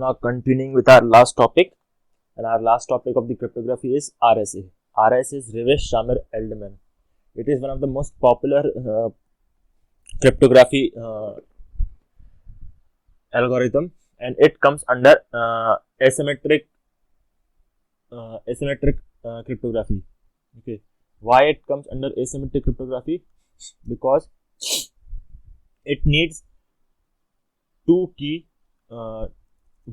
now continuing with our last topic, and our last topic of the cryptography is RSA. RSA is Reverse Shamir Edelman. It is one of the most popular cryptography algorithm, and it comes under asymmetric cryptography. Okay, why it comes under asymmetric cryptography? Because it needs two key,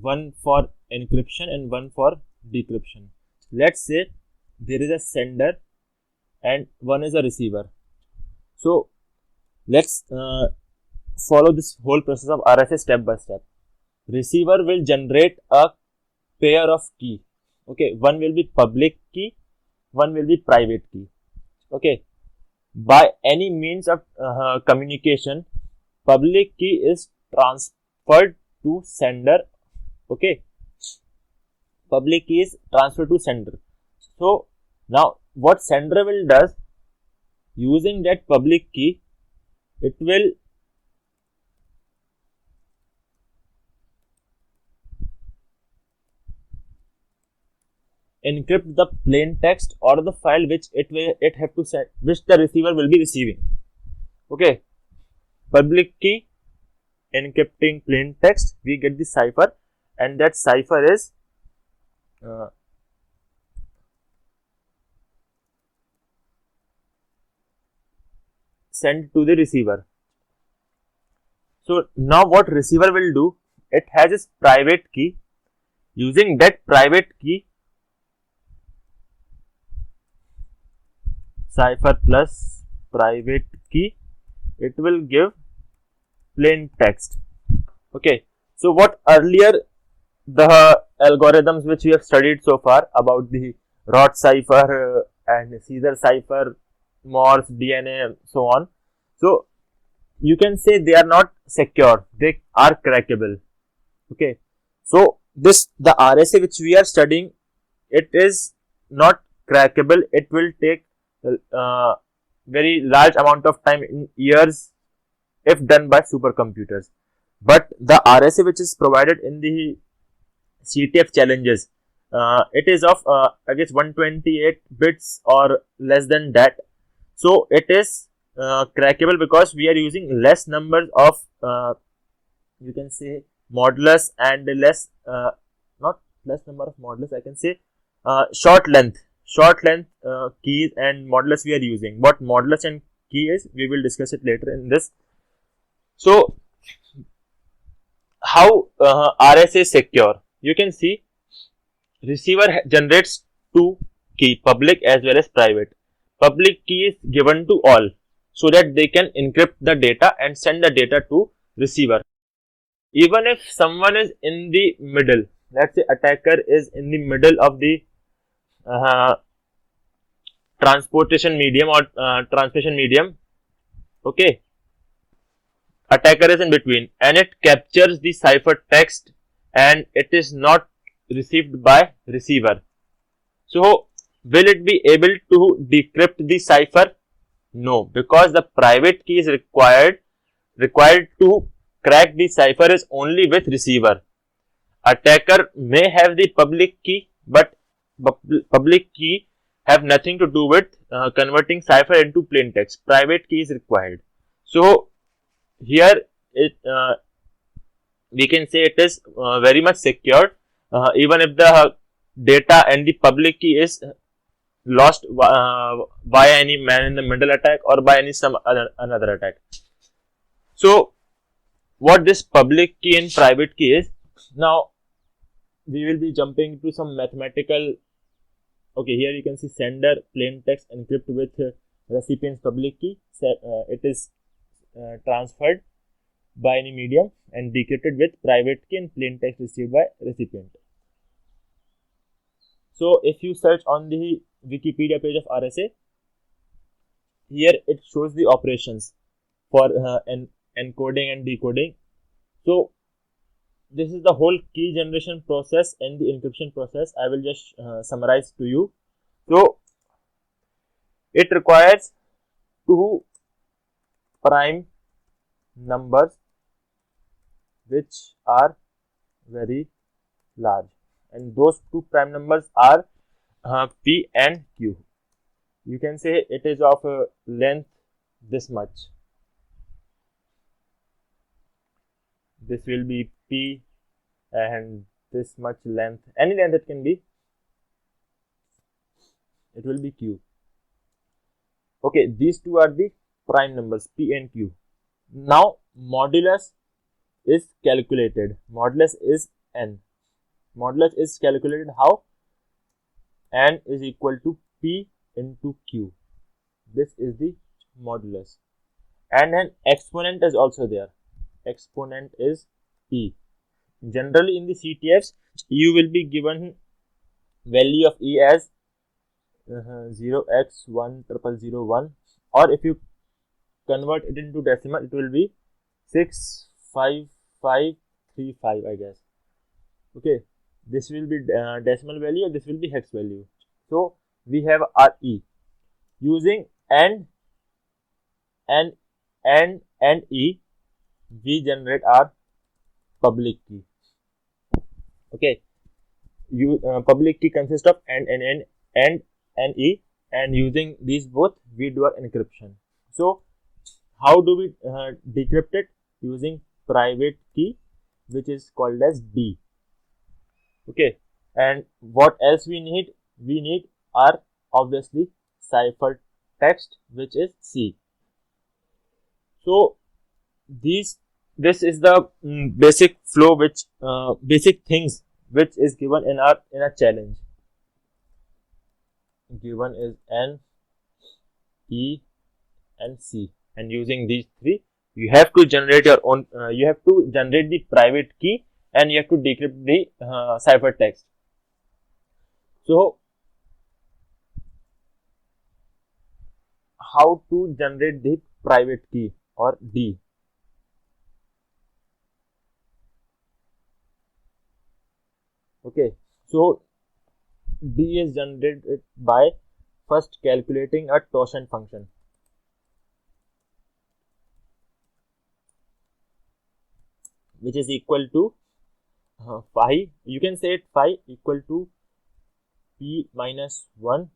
one for encryption and one for decryption. Let's say there is a sender and one is a receiver. So let's follow this whole process of RSA step by step. Receiver will generate a pair of key. Okay, one will be public key, one will be private key. Okay, by any means of communication, public key is transferred to sender. Okay, public key is transferred to sender. So now what sender will does, using that public key, it will encrypt the plain text or the file which it have to send, which the receiver will be receiving. Okay, public key encrypting plain text, we get the cipher, and that cipher is sent to the receiver. So now what receiver will do, it has its private key. Using that private key, cipher plus private key, it will give plain text. Okay, so what earlier the algorithms which we have studied so far about the Roth cipher and Caesar cipher, Morse, DNA, and so on. So you can say they are not secure, they are crackable. Okay, so the RSA which we are studying, it is not crackable. It will take very large amount of time, in years, if done by supercomputers. But the RSA which is provided in the CTF challenges, it is of I guess 128 bits or less than that. So it is crackable because we are using less numbers of you can say modulus, and less not less number of modulus, I can say short length keys and modulus we are using. What modulus and key is, we will discuss it later in this. So how RSA is secure? You can see receiver generates two key, public as well as private. Public key is given to all so that they can encrypt the data and send the data to receiver. Even if someone is in the middle, let's say attacker is in the middle of the transportation medium or transmission medium. Okay, attacker is in between and it captures the cipher text and it is not received by receiver. So will it be able to decrypt the cipher? No, because the private key is required to crack the cipher is only with receiver. Attacker may have the public key, but public key have nothing to do with converting cipher into plain text. Private key is required. So here we can say it is very much secured, even if the data and the public key is lost by any man in the middle attack or by any some another attack. So what this public key and private key is, now we will be jumping to some mathematical. Okay, here you can see sender plain text encrypt with recipient's public key. It is transferred by any medium and decrypted with private key and plain text received by recipient. So if you search on the Wikipedia page of RSA, here it shows the operations for encoding and decoding. So this is the whole key generation process and the encryption process. I will just summarize to you. So it requires two prime numbers which are very large, and those two prime numbers are P and Q. You can say it is of length this much. This will be P, and this much length, any length it can be, it will be Q. Okay, these two are the prime numbers P and Q. Now modulus is calculated. Modulus is N. Modulus is calculated how? N is equal to P into Q. This is the modulus. And an exponent is also there. Exponent is E. Generally in the CTFs, you will be given value of E as 0x10001, or if you convert it into decimal, it will be 65535, I guess. Okay, this will be decimal value, and this will be hex value. So we have our E. Using N and E, we generate our public key. Okay, public key consists of N and E, and using these both we do our encryption. So how do we decrypt it? Using private key, which is called as D. Okay, and what else we need? We need our obviously cipher text, which is C. So this is the basic flow, which basic things which is given in a challenge. Given is N, E, and C, and using these three, you have to generate your own. You have to generate the private key, and you have to decrypt the cipher text. So how to generate the private key or D? Okay, so D is generated by first calculating a torsion function. Which is equal to phi, you can say it phi equal to P minus 1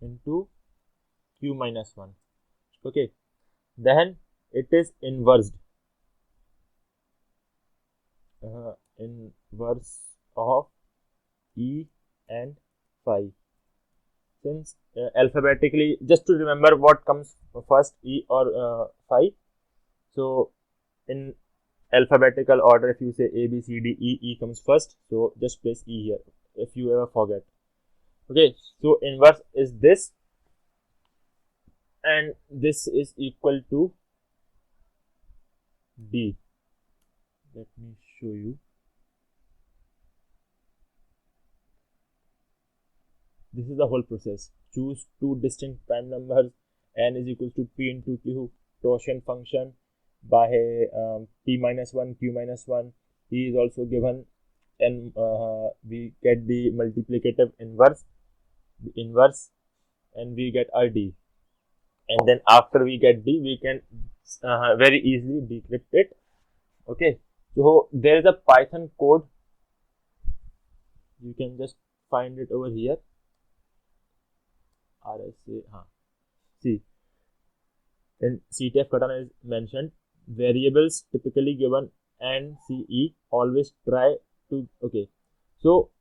into Q minus 1. Okay, then it is inversed. Inverse of E and phi. Since alphabetically, just to remember what comes first, E or phi. So in alphabetical order, if you say A, B, C, D, E, E comes first. So just place E here if you ever forget. Okay, so inverse is this, and this is equal to D. Let me show you. This is the whole process. Choose two distinct prime numbers. N is equal to P into Q, torsion function by P minus 1, Q minus 1. E is also given, and we get the multiplicative inverse, and we get our D. And then after we get D, we can very easily decrypt it. Okay, so there is a Python code. You can just find it over here. RSA, see, in CTF Katana is mentioned, variables typically given and CE, always try to, okay, so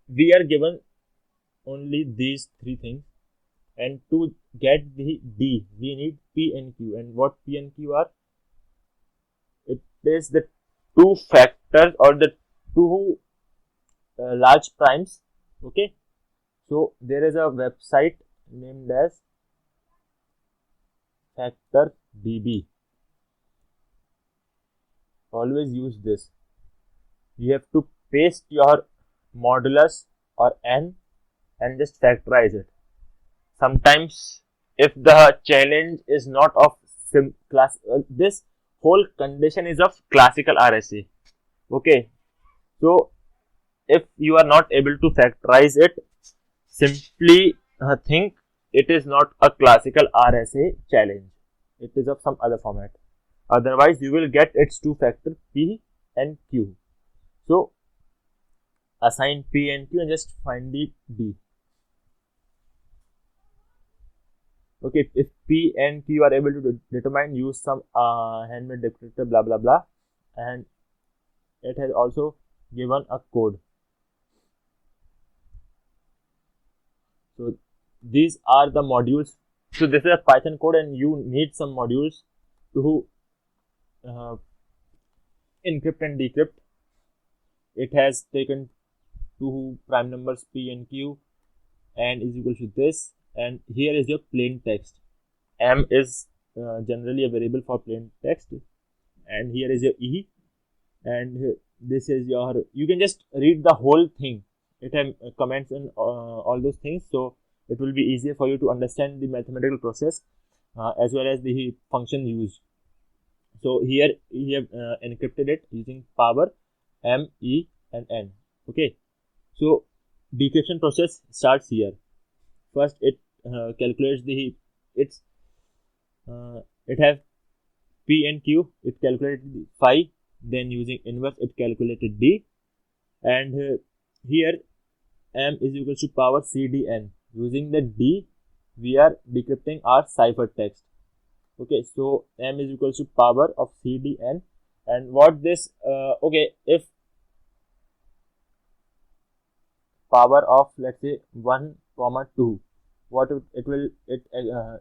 we are given only these three things, and to get the D, we need P and Q. And what P and Q are? It is the two factors or the two large primes. Okay, so there is a website named as FactorDB. Always use this. You have to paste your modulus or N and just factorize it. Sometimes if the challenge is not of this whole condition is of classical RSA. Okay, so if you are not able to factorize it, simply think it is not a classical RSA challenge. It is of some other format. Otherwise, you will get its two factor P and Q. So assign P and Q and just find the D. Okay, if P and Q are able to determine, use some handmade descriptor, blah blah blah, and it has also given a code. So these are the modules. So this is a Python code, and you need some modules to encrypt and decrypt. It has taken two prime numbers P and Q and is equal to this, and here is your plain text. M is generally a variable for plain text, and here is your E, and this is your, you can just read the whole thing. It has comments and all those things, so it will be easier for you to understand the mathematical process as well as the function used. So here we have encrypted it using power M, E and N. Okay, so decryption process starts here. First it calculates the it have P and Q, it calculated phi, then using inverse it calculated D, and here M is equal to power CDN. Using the D we are decrypting our cipher text. Okay, so M is equal to power of CDN, and what this okay, if power of, let's say, 1 comma 2, what it will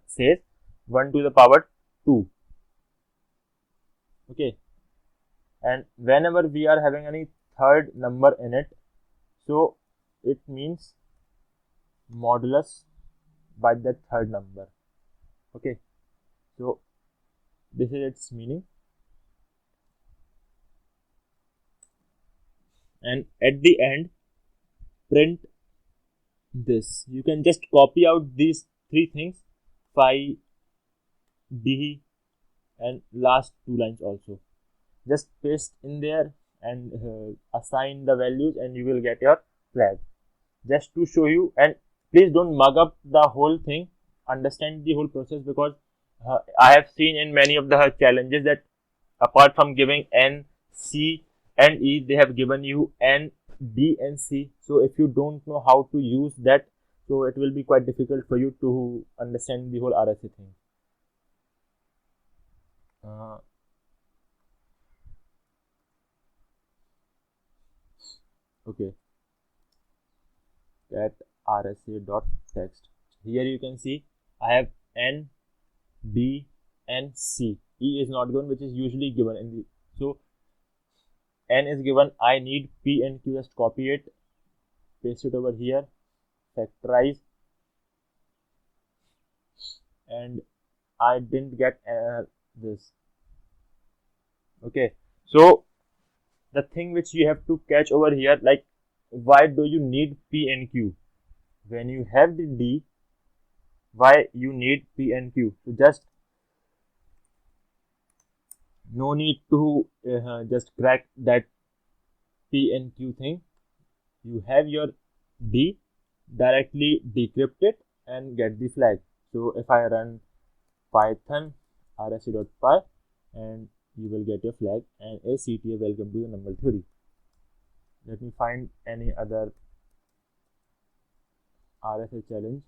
says 1 to the power 2. Okay, and whenever we are having any third number in it, so it means modulus by the third number. Okay, so this is its meaning, and at the end print this. You can just copy out these three things, phi, D and last two lines also. Just paste in there and assign the values, and you will get your flag. Just to show you, and please don't mug up the whole thing, understand the whole process, because I have seen in many of the challenges that apart from giving N, C and E, they have given you N, D and C. So if you don't know how to use that, so it will be quite difficult for you to understand the whole RSA thing. Okay, at rsa.text. Here you can see I have N, D and C. E is not given, which is usually given in the, so N is given. I need P and Q. Just copy it, paste it over here, factorize, and I didn't get this. Okay, so the thing which you have to catch over here, like, why do you need P and Q when you have the D? Why you need P and Q? So just no need to just crack that P and Q thing. You have your D, directly decrypt it and get the flag. So if I run python rsa.py, and you will get your flag and a CTA, welcome to the number theory. Let me find any other RSA challenge.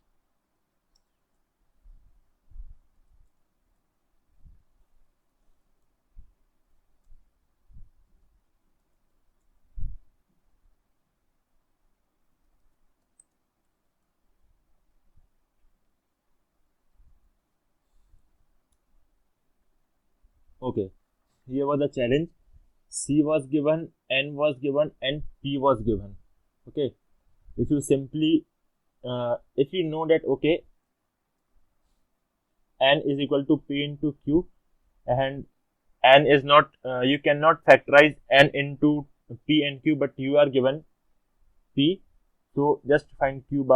Okay, here was the challenge. C was given, N was given and P was given. Okay, if you simply if you know that, okay, N is equal to P into Q, and N is not you cannot factorize N into P and Q, but you are given P, so just find Q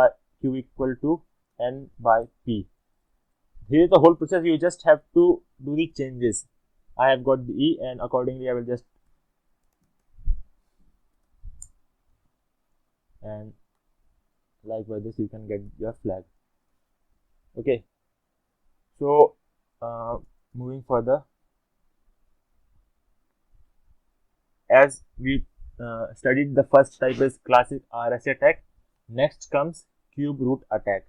equal to N by P. Here is the whole process. You just have to do the changes. I have got the E, and accordingly I will just, and like by this you can get your flag. Okay, so moving further, as we studied the first type is classic RSA attack. Next comes cube root attack.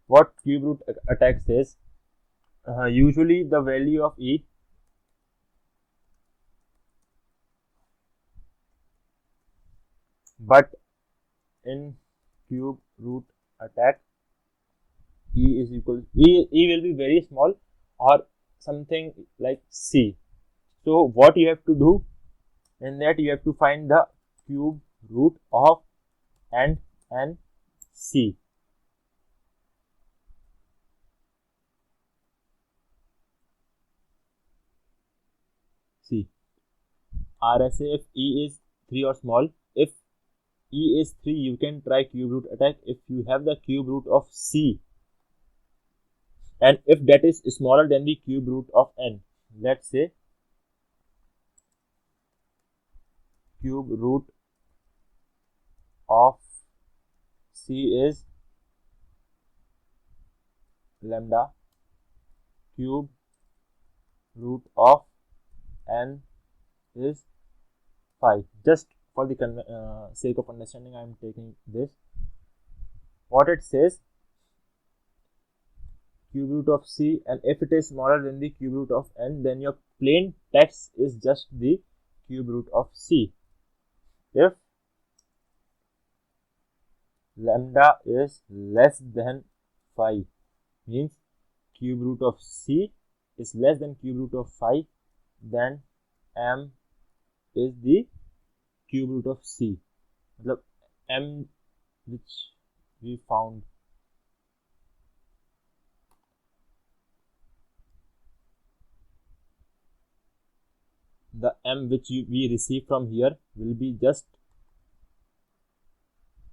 What cube root attack says, usually the value of E but in cube root attack E is equal E will be very small or something like C. So what you have to do in that, you have to find the cube root of N and C. See, RSA if E is 3 or small. If E is 3, you can try cube root attack if you have the cube root of C, and if that is smaller than the cube root of N. Let's say cube root of C is lambda, cube root of N is 5. Just for the sake of understanding, I am taking this. What it says, cube root of C, and if it is smaller than the cube root of N, then your plain text is just the cube root of C. If lambda is less than 5, means cube root of C is less than cube root of 5, then M is the cube root of C. मतलब M which we found, the M which we receive from here will be just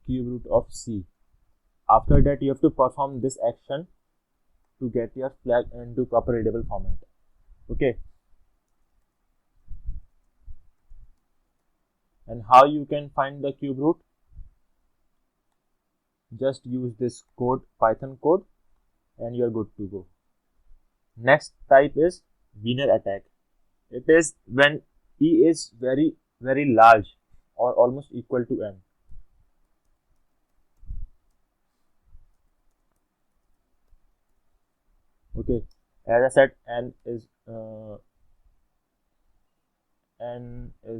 cube root of C. After that, you have to perform this action to get your flag into proper readable format. Okay. And how you can find the cube root? Just use this code, Python code, and you are good to go. Next type is Wiener attack. It is when E is very large or almost equal to N. Okay, as I said, N is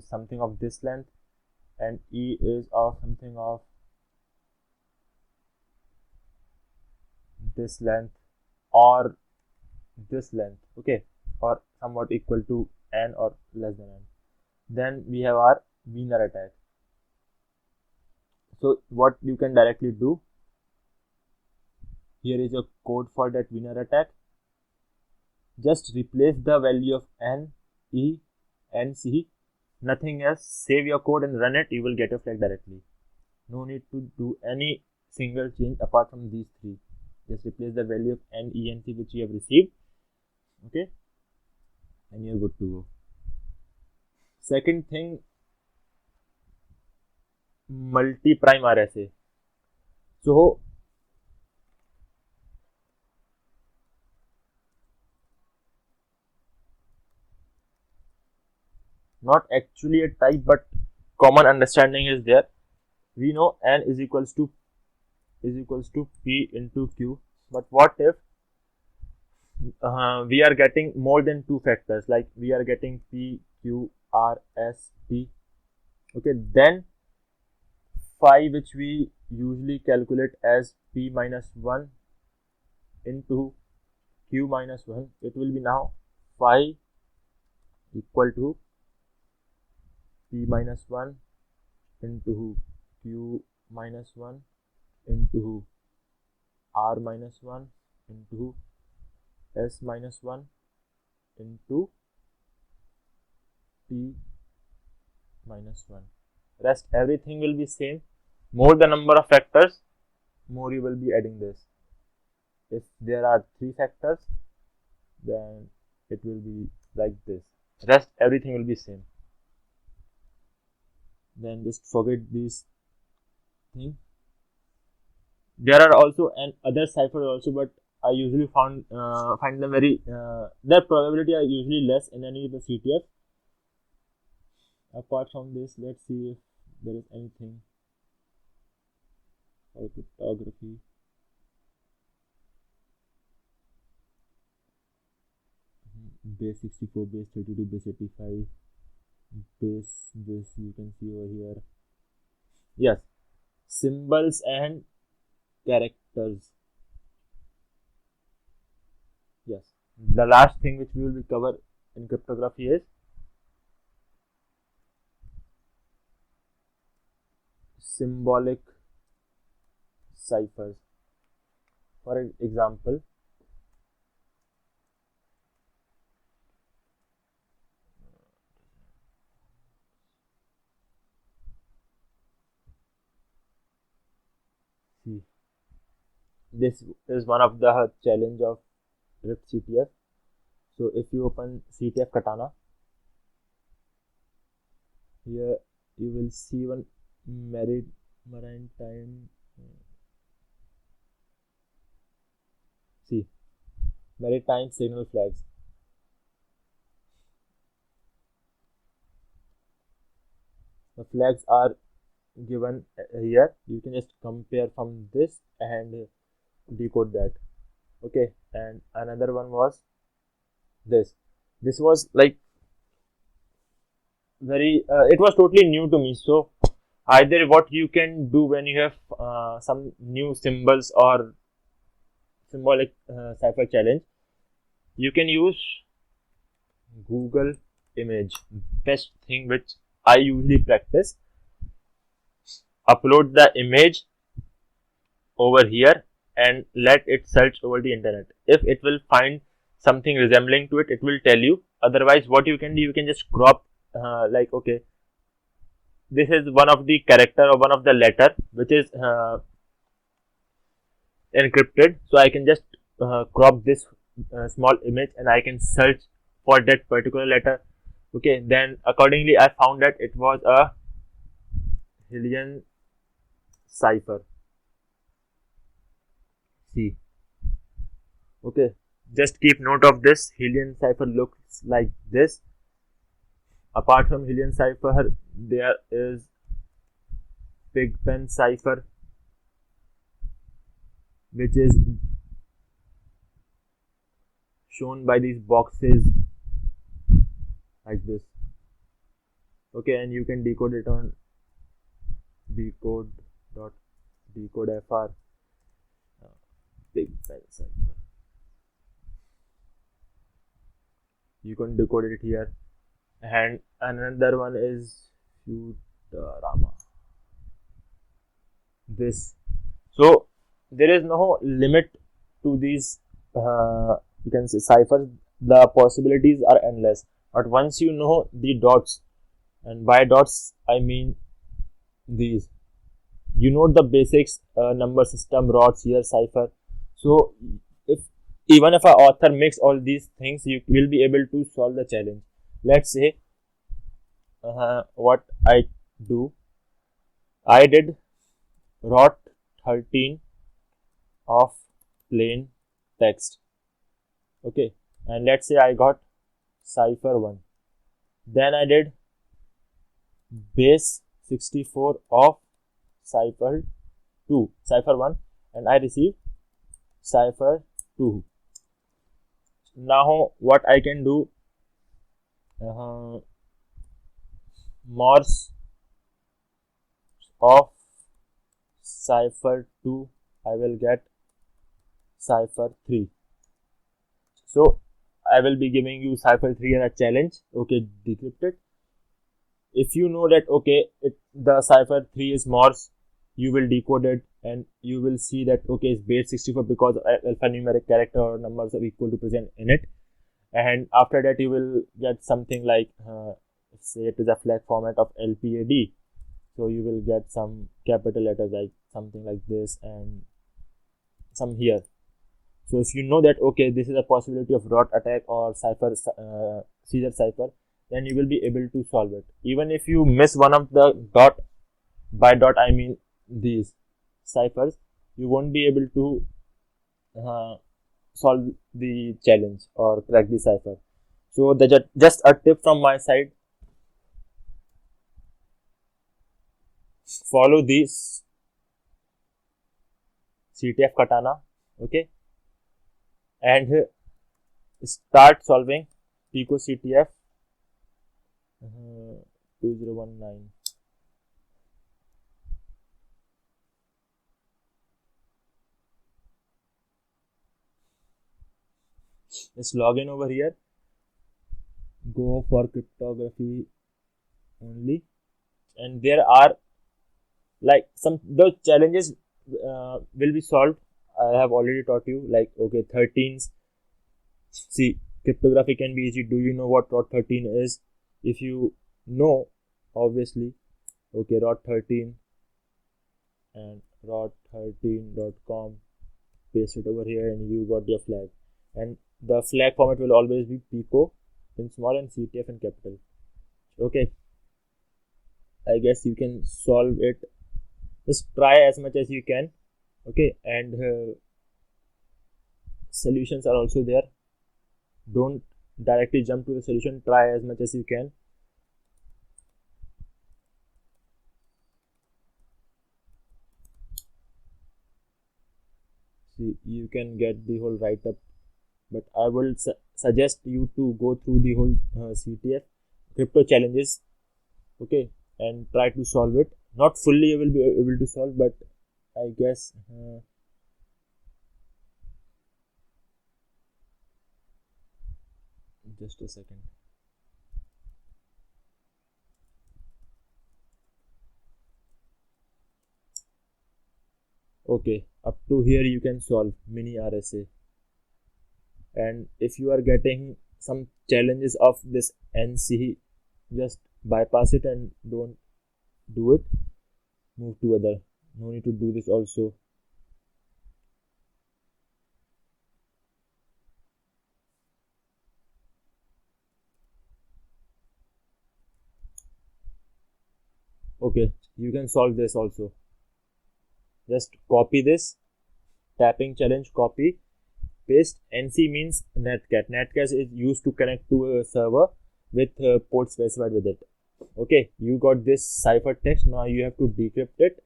something of this length, and E is of something of this length or this length. Okay, or somewhat equal to N or less than N. Then we have our Wiener attack. So what you can directly do, here is a code for that Wiener attack. Just replace the value of N, E, and C, nothing else. Save your code and run it. You will get a flag directly. No need to do any single change apart from these three. Just replace the value of N, E, and C which you have received. Okay, and you're good to go. Second thing, multi-prime RSA. So not actually a type, but common understanding is there. We know N is equals to P into Q, but what if we are getting more than two factors, like we are getting P, Q, R, S, T. Okay, then phi, which we usually calculate as P minus 1 into Q minus 1, it will be now phi equal to P minus 1 into Q minus 1 into R minus 1 into S minus 1 into T minus 1. Rest everything will be same. More the number of factors, more you will be adding this. If there are 3 factors, then it will be like this. Rest everything will be same. Then just forget this thing. There are also other ciphers also, but I usually find them very their probability are usually less in any of the CTF. Apart from this, let's see if there is anything for cryptography. Base 64, base 32, base 85, base this you can see over here. Yes, symbols and characters. Yes, the last thing which we will cover in cryptography is symbolic ciphers. For example, see, this is one of the challenge of Rift CTF. So if you open CTF Katana, here you will see one maritime. See, maritime signal flags. The flags are given here. You can just compare from this and decode that. Okay, and another one was this. This was like very it was totally new to me. So either what you can do when you have some new symbols or symbolic cipher challenge, you can use Google image. Best thing which I usually practice, upload the image over here and let it search over the internet. If it will find something resembling to it, it will tell you. Otherwise, what you can do, you can just crop like, okay, this is one of the character or one of the letter which is encrypted. So I can just crop this small image and I can search for that particular letter. Okay, then accordingly I found that it was a Hillian cipher. See, okay, just keep note of this. Hillian cipher looks like this. Apart from Hillian cipher, there is Pigpen cipher, which is shown by these boxes like this. Okay, and you can decode it on decode.decodefr. Pigpen cipher. You can decode it here. And another one is Futurama. This. So there is no limit to these you can say ciphers. The possibilities are endless. But once you know the dots, and by dots I mean these, you know the basics, number system, rod, seer, cipher. So even if an author makes all these things, you will be able to solve the challenge. Let's say what I do, I did rot 13 of plain text. Okay, and let's say I got cipher 1. Then I did base 64 of cipher 2, cipher 1, and I received cipher 2. Now what I can do, Morse of cipher 2, I will get cipher 3. So I will be giving you cipher 3 as a challenge. Okay, decrypt it. If you know that okay, the cipher 3 is Morse, you will decode it and you will see that okay, it's base 64 because alphanumeric character or numbers are equal to present in it. And after that you will get something like say it is a flag format of LPAD. So you will get some capital letters like something like this and some here. So if you know that okay, this is a possibility of dot attack or cipher Caesar cipher, then you will be able to solve it. Even if you miss one of the dot, by dot I mean these ciphers, you won't be able to solve the challenge or crack the cipher. So just a tip from my side, follow this CTF katana, okay, and start solving Pico CTF 2019. Just log in over here, go for cryptography only, and there are like some those challenges will be solved. I have already taught you, like, okay, 13s. See, cryptography can be easy. Do you know what ROT 13 is? If you know, obviously, okay, ROT 13 and rot13.com, paste it over here and you got your flag. And the flag format will always be Pico in small and CTF in capital. Okay, I guess you can solve it. Just try as much as you can. Okay, and solutions are also there. Don't directly jump to the solution, try as much as you can. See, you can get the whole write-up, but I will suggest you to go through the whole CTF crypto challenges, okay, and try to solve it. Not fully you will be able to solve, but I guess just a second. Okay, up to here you can solve mini RSA. And if you are getting some challenges of this NC, just bypass it and don't do it. Move to other. No need to do this also. Okay, you can solve this also. Just copy this, tapping challenge, copy, paste. NC means netcat. Netcat is used to connect to a server with a port specified with it. Okay, you got this cipher text. Now you have to decrypt it,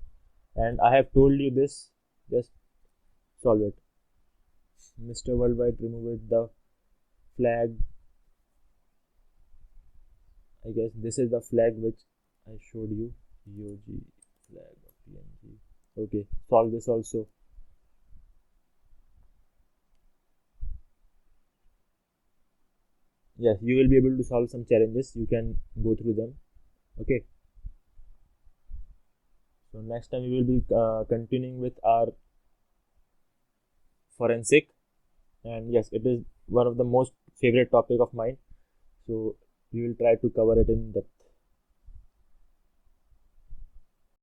and I have told you this. Just solve it. Mr. Worldwide, remove it. The flag. I guess this is the flag which I showed you. EOG flag of PNG. Okay, solve this also. Yes, you will be able to solve some challenges. You can go through them. Okay. So next time we will be continuing with our forensic, and yes, it is one of the most favorite topic of mine. So we will try to cover it in depth.